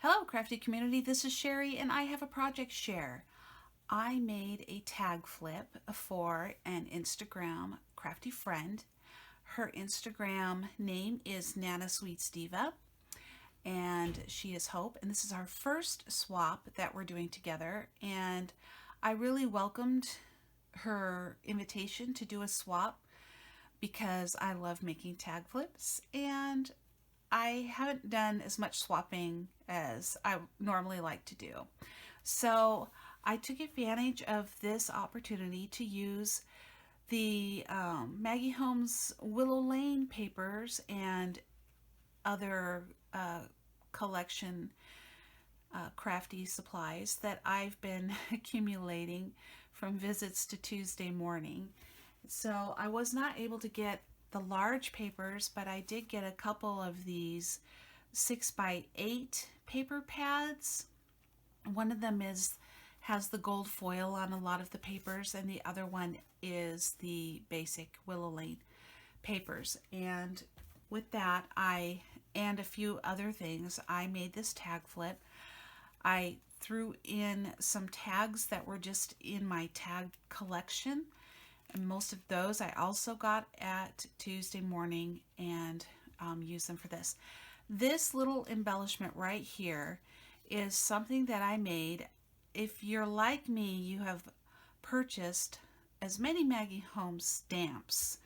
Hello, crafty community. This is Sherry, and I have a project share. I made a tag flip for an Instagram crafty friend. Her Instagram name is Nana Sweets Diva, and she is Hope. And this is our first swap that we're doing together. And I really welcomed her invitation to do a swap because I love making tag flips and I haven't done as much swapping as I normally like to do. So I took advantage of this opportunity to use the Maggie Holmes Willow Lane papers and other collection crafty supplies that I've been accumulating from visits to Tuesday morning. So I was not able to get the large papers, but I did get a couple of these 6x8 paper pads. One of them has the gold foil on a lot of the papers, and the other one is the basic Willow Lane papers. And with that, and a few other things, I made this tag flip. I threw in some tags that were just in my tag collection, and most of those I also got at Tuesday morning and used them for this. This little embellishment right here is something that I made. If you're like me, you have purchased as many Maggie Holmes stamps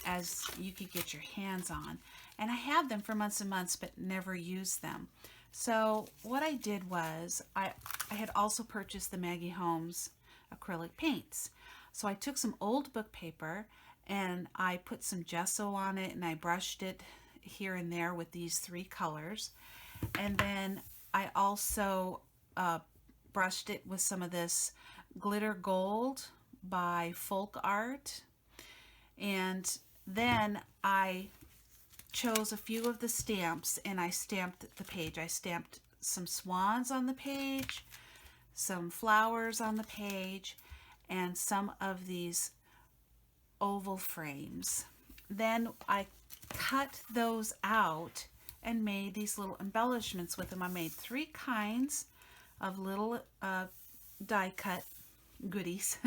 as you could get your hands on. And I had them for months and months, but never used them. So what I did was I had also purchased the Maggie Holmes acrylic paints. So I took some old book paper and I put some gesso on it and I brushed it here and there with these three colors. And then I also brushed it with some of this glitter gold by Folk Art. And then I chose a few of the stamps and I stamped the page. I stamped some swans on the page, some flowers on the page, and some of these oval frames. Then I cut those out and made these little embellishments with them. I made three kinds of little die cut goodies.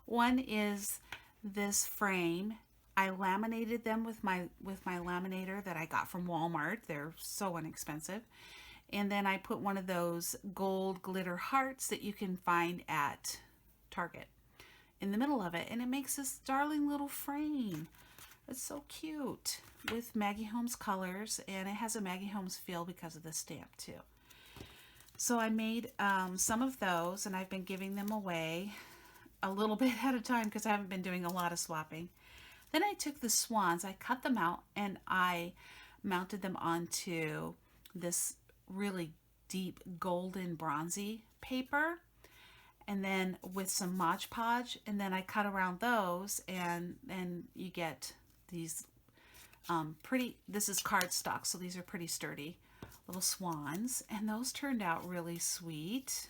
One is this frame. I laminated them with my laminator that I got from Walmart. They're so inexpensive. And then I put one of those gold glitter hearts that you can find at Target in the middle of it, and it makes this darling little frame. It's so cute with Maggie Holmes colors, and it has a Maggie Holmes feel because of the stamp too. So I made some of those, and I've been giving them away a little bit at a time because I haven't been doing a lot of swapping. Then I took the swans, I cut them out, and I mounted them onto this really deep golden bronzy paper, and then with some Mod Podge, and then I cut around those, and you get these pretty, this is cardstock, so these are pretty sturdy little swans, and those turned out really sweet.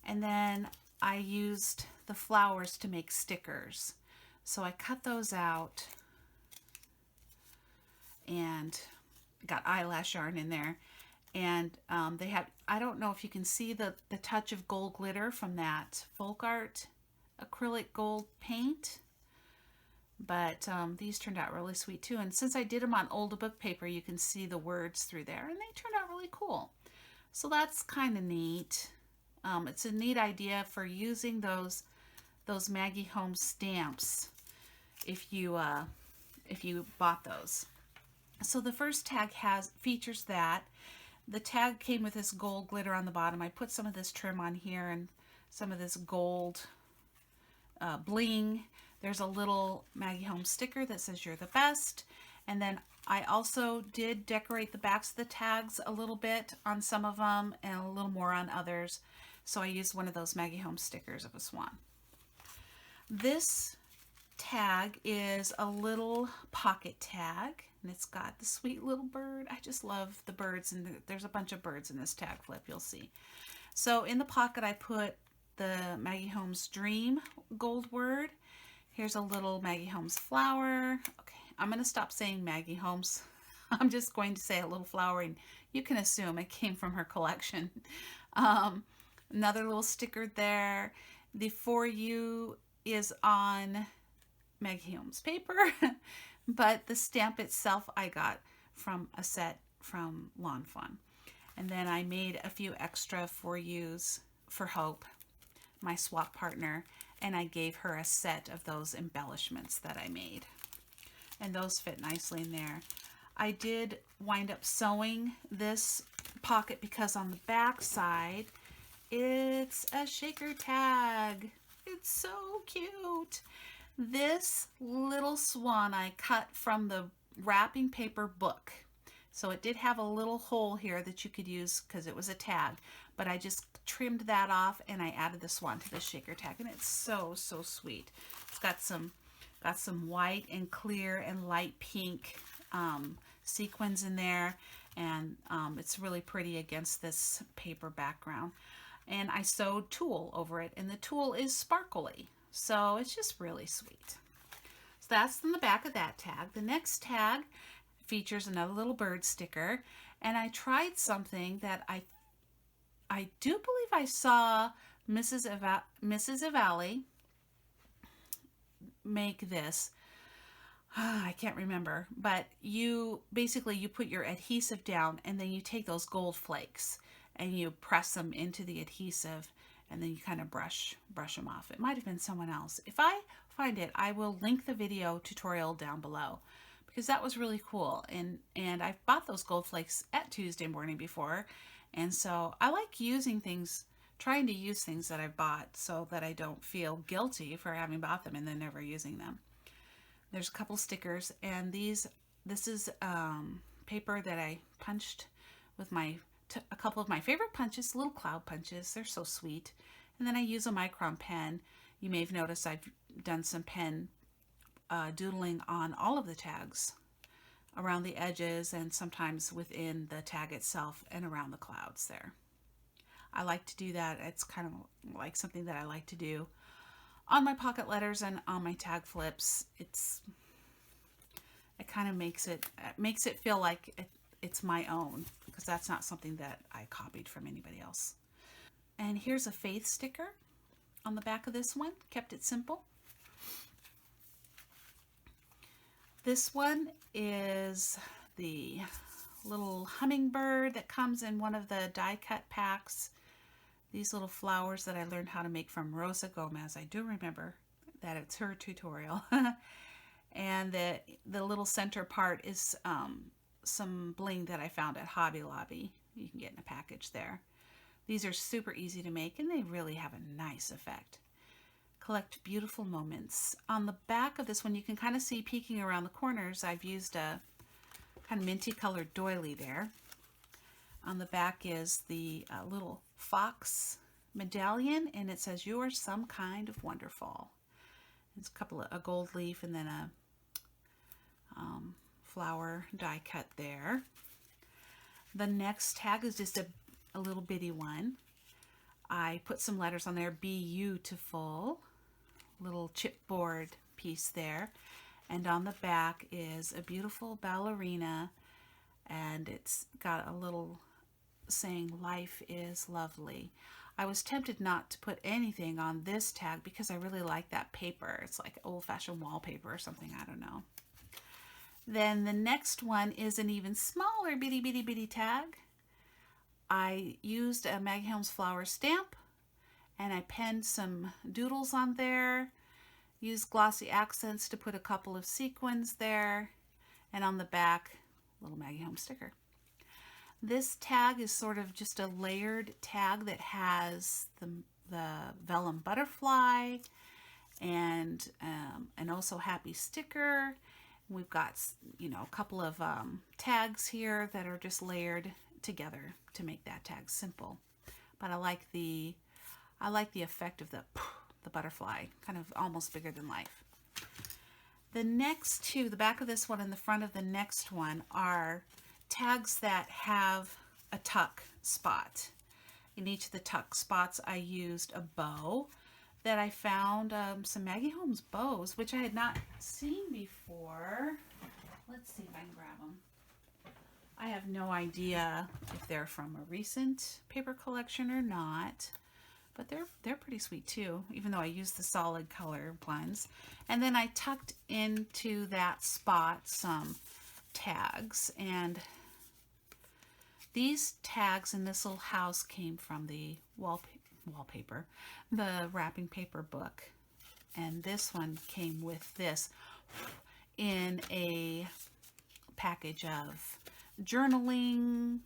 And then I used the flowers to make stickers. So I cut those out and got eyelash yarn in there. And they have, I don't know if you can see the touch of gold glitter from that Folk Art acrylic gold paint, but these turned out really sweet too. And since I did them on old book paper, you can see the words through there, and they turned out really cool. So that's kind of neat. It's a neat idea for using those Maggie Holmes stamps if you bought those. So the first tag features that. The tag came with this gold glitter on the bottom. I put some of this trim on here and some of this gold bling. There's a little Maggie Holmes sticker that says "You're the best." And then I also did decorate the backs of the tags a little bit on some of them and a little more on others. So I used one of those Maggie Holmes stickers of a swan. This tag is a little pocket tag, and it's got the sweet little bird. I just love the birds, and there's a bunch of birds in this tag flip, you'll see. So in the pocket I put the Maggie Holmes Dream gold word. Here's a little Maggie Holmes flower. Okay, I'm going to stop saying Maggie Holmes. I'm just going to say a little flower, and you can assume it came from her collection. Um, Another little sticker there. The For You is on Maggie Holmes paper, but the stamp itself I got from a set from Lawn Fun. And then I made a few extra For Yous for Hope, my swap partner, and I gave her a set of those embellishments that I made. And those fit nicely in there. I did wind up sewing this pocket because on the back side, it's a shaker tag. It's so cute. This little swan I cut from the wrapping paper book. So it did have a little hole here that you could use because it was a tag, but I just trimmed that off and I added the swan to the shaker tag, and it's so, so sweet. It's got some white and clear and light pink sequins in there, and it's really pretty against this paper background. And I sewed tulle over it, and the tulle is sparkly, so it's just really sweet. So that's in the back of that tag. The next tag features another little bird sticker, and I tried something that I do believe I saw Mrs. Avali make this. I can't remember, but you put your adhesive down, and then you take those gold flakes and you press them into the adhesive, and then you kind of brush them off. It might have been someone else. If I find it, I will link the video tutorial down below, because that was really cool. And I've bought those gold flakes at Tuesday Morning before, and so I like trying to use things that I've bought so that I don't feel guilty for having bought them and then never using them. There's a couple stickers, and this is paper that I punched with a couple of my favorite punches, little cloud punches. They're so sweet. And then I use a micron pen. You may have noticed I've done some pen doodling on all of the tags, around the edges and sometimes within the tag itself and around the clouds there. I like to do that. It's kind of like something that I like to do on my pocket letters and on my tag flips. It kind of makes it feel like it's my own, because that's not something that I copied from anybody else. And here's a faith sticker on the back of this one. Kept it simple. This one is the little hummingbird that comes in one of the die cut packs. These little flowers that I learned how to make from Rosa Gomez. I do remember that it's her tutorial. And the little center part is some bling that I found at Hobby Lobby. You can get in a package there. These are super easy to make, and they really have a nice effect. Collect beautiful moments. On the back of this one, you can kind of see peeking around the corners, I've used a kind of minty colored doily there. On the back is the little fox medallion, and it says, "You are some kind of wonderful." It's a gold leaf and then a flower die cut there. The next tag is just a little bitty one. I put some letters on there, "Beautiful," little chipboard piece there. And on the back is a beautiful ballerina, and it's got a little saying, "Life is lovely." I was tempted not to put anything on this tag because I really like that paper. It's like old-fashioned wallpaper or something, I don't know. Then the next one is an even smaller bitty tag. I used a Maggie Holmes flower stamp, and I penned some doodles on there, used glossy accents to put a couple of sequins there, and on the back, little Maggie Holmes sticker. This tag is sort of just a layered tag that has the vellum butterfly and an "Oh So Happy" sticker. We've got, a couple of tags here that are just layered together to make that tag simple. But I like the effect of the butterfly, kind of almost bigger than life. The next two, the back of this one and the front of the next one, are tags that have a tuck spot. In each of the tuck spots, I used a bow that I found, some Maggie Holmes bows, which I had not seen before. Let's see if I can grab them. I have no idea if they're from a recent paper collection or not, but they're pretty sweet too, even though I used the solid color ones. And then I tucked into that spot some tags, and these tags in this little house came from the wallpaper, the wrapping paper book. And this one came with this in a package of journaling,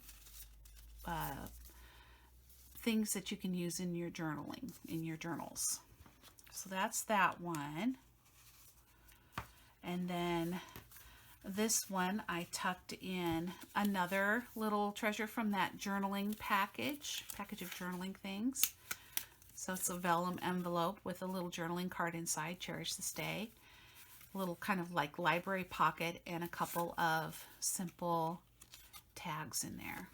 things that you can use in your journaling, in your journals. So that's that one. And then this one I tucked in another little treasure from that journaling package of journaling things. So it's a vellum envelope with a little journaling card inside, cherish this day. A little kind of like library pocket and a couple of simple tags in there.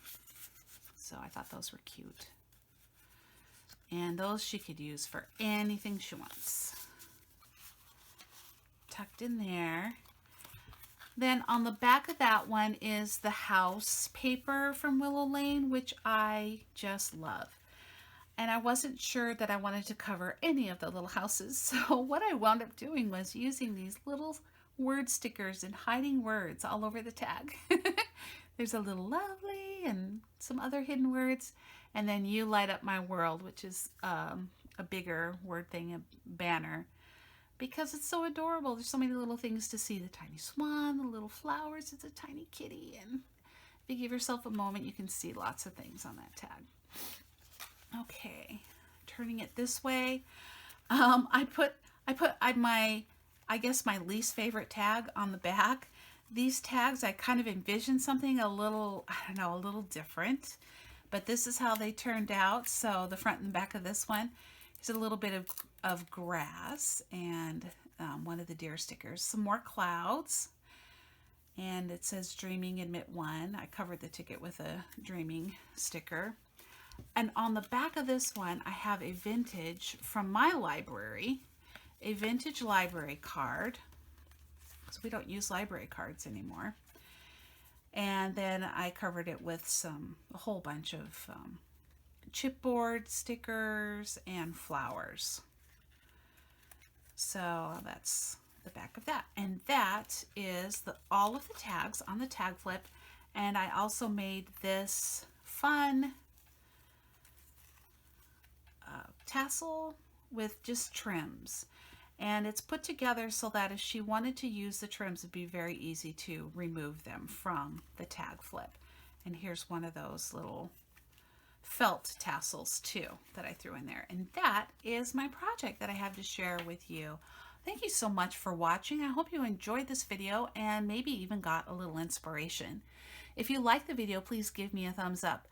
So I thought those were cute. And those she could use for anything she wants. Tucked in there. Then on the back of that one is the house paper from Willow Lane, which I just love. And I wasn't sure that I wanted to cover any of the little houses. So what I wound up doing was using these little word stickers and hiding words all over the tag. There's a little lovely and some other hidden words. And then you light up my world, which is a bigger word thing, a banner. Because it's so adorable. There's so many little things to see. The tiny swan, the little flowers, it's a tiny kitty. And if you give yourself a moment, you can see lots of things on that tag. Okay, turning it this way. I put my least favorite tag on the back. These tags, I kind of envisioned something a little, I don't know, a little different. But this is how they turned out. So the front and back of this one is a little bit of grass and one of the deer stickers. Some more clouds. And it says dreaming admit one. I covered the ticket with a dreaming sticker. And on the back of this one, I have a vintage from my library, a vintage library card. So we don't use library cards anymore. And then I covered it with a whole bunch of chipboard stickers and flowers. So that's the back of that. And that is all of the tags on the tag flip. And I also made this fun tassel with just trims, and it's put together so that if she wanted to use the trims, it'd be very easy to remove them from the tag flip. And here's one of those little felt tassels too that I threw in there. And that is my project that I have to share with you. Thank you so much for watching. I hope you enjoyed this video and maybe even got a little inspiration. If you like the video, please give me a thumbs up.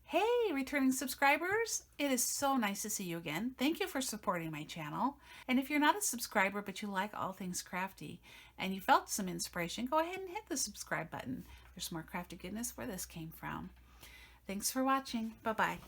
Hey, returning subscribers, it is so nice to see you again. Thank you for supporting my channel. And if you're not a subscriber, but you like all things crafty and you felt some inspiration, go ahead and hit the subscribe button. There's more crafty goodness where this came from. Thanks for watching. Bye-bye.